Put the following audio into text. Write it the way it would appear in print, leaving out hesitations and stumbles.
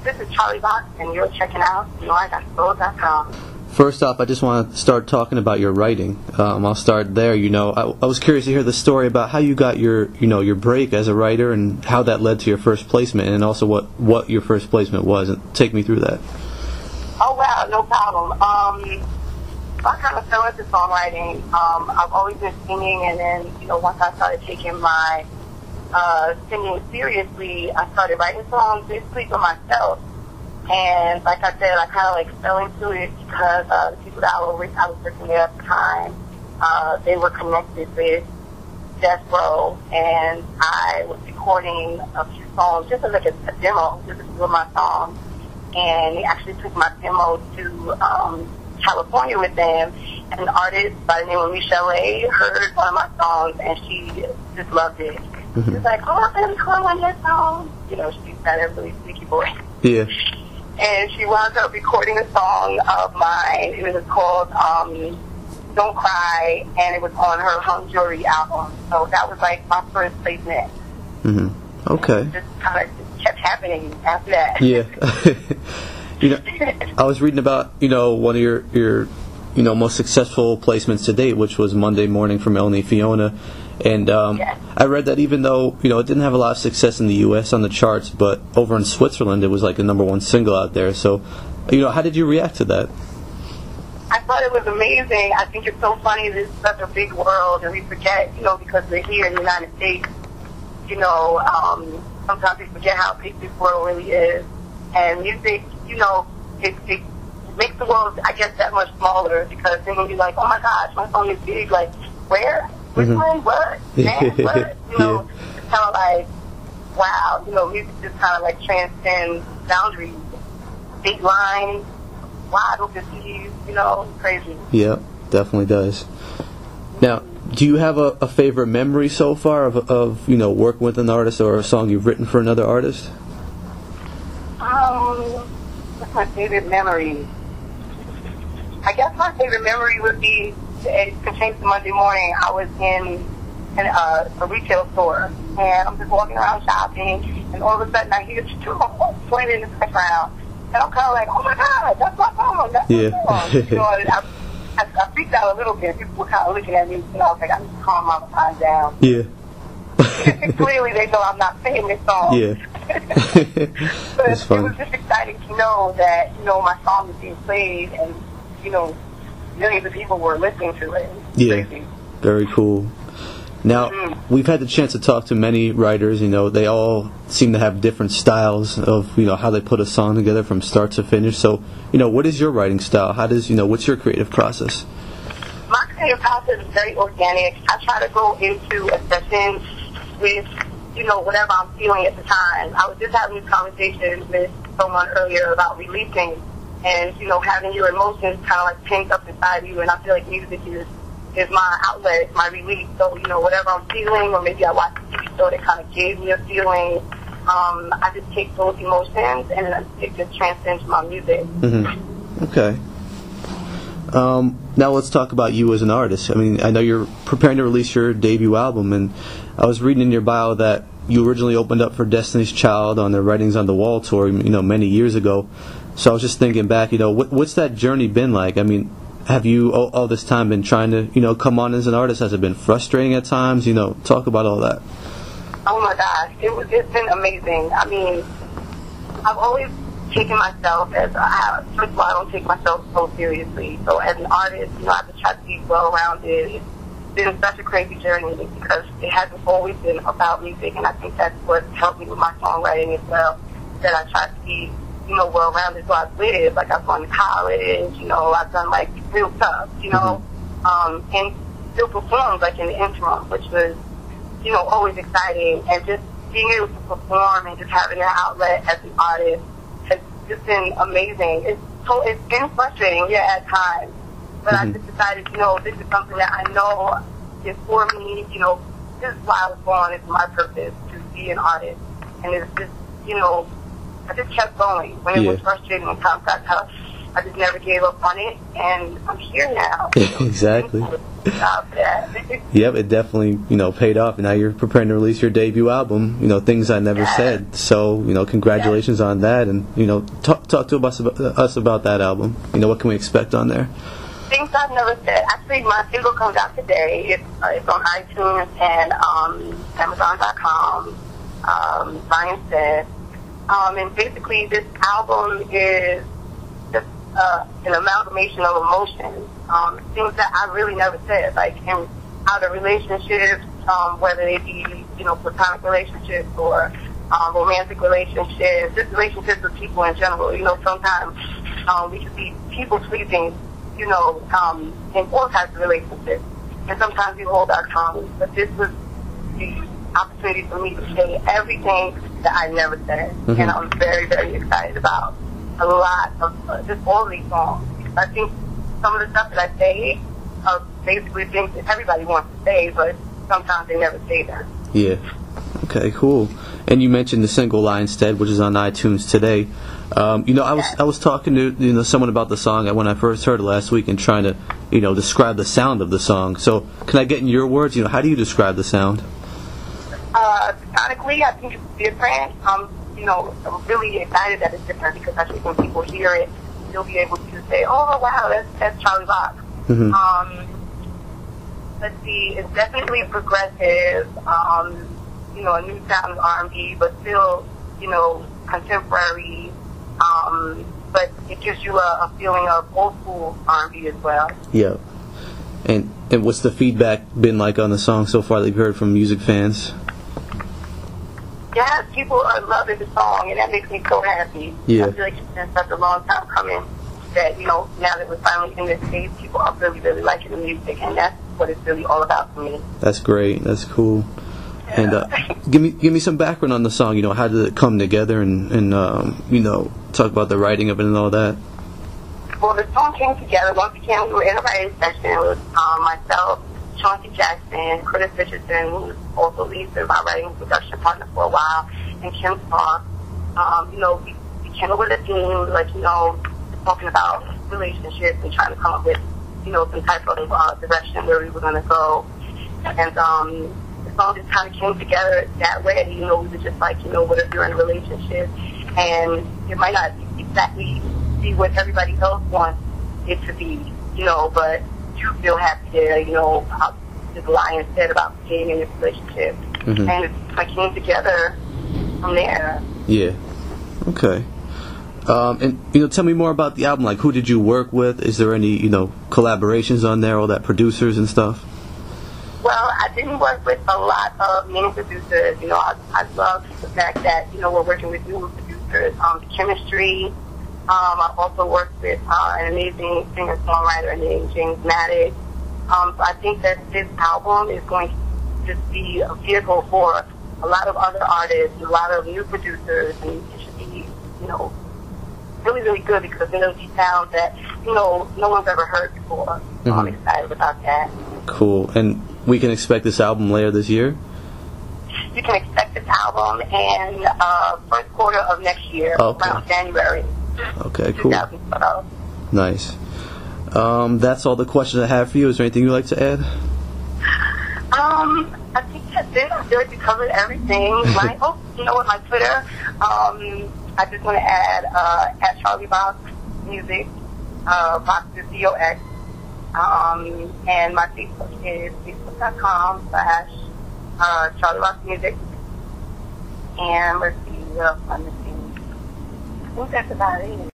This is Charlie Box, and you're checking out YouKnowIGotSoul.com. First off, I just want to start talking about your writing. I'll start there. I was curious to hear the story about how you got your break as a writer and how that led to your first placement, and also what your first placement was. Take me through that. Oh, wow, no problem. I kind of fell into songwriting. I've always been singing, and then, once I started taking my singing seriously, I started writing songs basically for myself. And like I said, I kind of fell into it because the people that I was working with at the time, they were connected with Death Row, and I was recording a few songs, just as a demo, just a few of my songs. And they actually took my demo to California with them, and an artist by the name of Michelle A. heard one of my songs, and she just loved it. Mm-hmm. She was like, "Oh, I'm going to record one of your songs." She's got a really sneaky voice. Yeah. And she wound up recording a song of mine. It was called Don't Cry, and it was on her Hung Jury album. So that was my first placement. Mm-hmm. Okay. It just kind of kept happening after that. Yeah. I was reading about, one of your most successful placements to date, which was Monday Morning from Melanie Fiona. And yes. I read that even though, it didn't have a lot of success in the U.S. on the charts, but over in Switzerland it was the #1 single out there. So, how did you react to that? I thought it was amazing. I think it's so funny. This is such a big world, and we forget, because we're here in the United States, sometimes we forget how big this world really is. And music, it makes the world, I guess, that much smaller, because then you're like, oh my gosh, my song is big. Like, where? Which one? What? Man, what? Yeah. It's kind of wow, music just kind of transcends boundaries, big lines, wide open seas, crazy. Yeah, definitely does. Now, do you have a favorite memory so far of working with an artist or a song you've written for another artist? What's my favorite memory? I guess my favorite memory would be, it pertains to Monday Morning. I was in a retail store, and I'm just walking around shopping, and all of a sudden I hear playing in the background, and I'm kind of like, oh my God, that's my song, that's my song. I freaked out a little bit. People were kind of looking at me, I was like, I need to calm my mind down. Yeah. Clearly they know I'm not singing this song. Yeah. But That's fun. It was just exciting to know that, my song was being played, and, millions of people were listening to it. Yeah. Crazy. Very cool. Now, we've had the chance to talk to many writers. They all seem to have different styles of, how they put a song together from start to finish. So, what is your writing style? How does, what's your creative process? My creative process is very organic. I try to go into a session with, whatever I'm feeling at the time. I was just having this conversation with someone earlier about releasing and, having your emotions kind of pent up inside you. And I feel like music is my outlet, my release. So, whatever I'm feeling, or maybe I watch a TV show that kind of gave me a feeling, I just take those emotions and it just transcends my music. Mm-hmm. Okay. Now let's talk about you as an artist. I know you're preparing to release your debut album, and I was reading in your bio that you originally opened up for Destiny's Child on their Writings on the Wall tour, many years ago. So I was just thinking back, what's that journey been like? Have you all this time been trying to, come on as an artist? Has it been frustrating at times? Talk about all that. Oh my gosh, it's been amazing. I've always taken myself as first of all, I don't take myself so seriously. So as an artist, I have to try to be well-rounded. It's been such a crazy journey because it hasn't always been about music, and I think that's what helped me with my songwriting as well. That I try to be, well-rounded. So I've lived, I've gone to college, I've done real stuff, and still performed in the interim, which was, always exciting. And just being able to perform and just having an outlet as an artist has just been amazing. It's been frustrating, at times. But I just decided, this is something that I know is for me, this is why I was born, it's my purpose to be an artist. And it's just, I just kept going. When it was frustrating and times got tough, I just never gave up on it, and I'm here now. Exactly. Yep, it definitely, paid off. And now you're preparing to release your debut album, Things I Never Said. So, congratulations on that. And, talk to us about that album. What can we expect on there? Things I've Never Said. Actually, my single comes out today. It's on iTunes and Amazon.com. Ryan said. And basically, this album is just an amalgamation of emotions, things that I really never said, like in other relationships, whether they be, platonic relationships or romantic relationships, just relationships with people in general. Sometimes we can be people-pleasing, in all types of relationships, and sometimes we hold our tongue. But this was the opportunity for me to say everything that I never said, and I'm very, very excited about a lot of just all these songs. I think some of the stuff that I say are basically things that everybody wants to say, but sometimes they never say them. Yeah. Okay, cool. And you mentioned the single "Lie Instead," which is on iTunes today. I was talking to someone about the song when I first heard it last week and trying to describe the sound of the song. So can I get in your words? How do you describe the sound? Sonically, I think it's different. I'm really excited that it's different because I think when people hear it, they'll be able to say, "Oh, wow, that's Charlie Rock." Let's see, it's definitely progressive. A new sound of R&B, but still, contemporary. But it gives you a feeling of old school R&B as well. Yeah. And what's the feedback been like on the song so far that you've heard from music fans? Yeah, people are loving the song, and that makes me so happy. Yeah. I feel like it's been such a long time coming that, now that we're finally in this stage, people are really, really liking the music, and that's what it's really all about for me. That's great. That's cool. Yeah. And give me some background on the song. How did it come together, and talk about the writing of it and all that. Well, the song came together. Once again, we were in a writing session with myself, Chauncey Jackson, Curtis Richardson, who's also leads in my writing and production partner for a while, and Kim Clark. We came up with a theme, talking about relationships and trying to come up with, some type of direction where we were going to go. And the song just kind of came together that way. We were just like, what if you're in a relationship and it might not exactly be what everybody else wants it to be, but you feel happy there, how the lie instead about being in this relationship. And it came together from there. Yeah. Okay. And tell me more about the album. Like, who did you work with? Is there any collaborations on there? All that producers and stuff. Well, I didn't work with a lot of main producers. I love the fact that we're working with new producers. Chemistry. I've also worked with an amazing singer-songwriter named James Maddox. So I think that this album is going to just be a vehicle for a lot of other artists, a lot of new producers, and it should be, really, really good because it'll be sounds that, no one's ever heard before. So I'm excited about that. Cool. And we can expect this album later this year? You can expect this album in first quarter of next year, around January. Okay, cool. 2012. Nice. That's all the questions I have for you. Is there anything you'd like to add? I think that's it. I feel like we covered everything. My Twitter, I just want to add at Charlie Box Music, Box is BOX, and my Facebook is facebook.com/ Charlie Box Music. And let's see what else I'm missing. I think that's about it.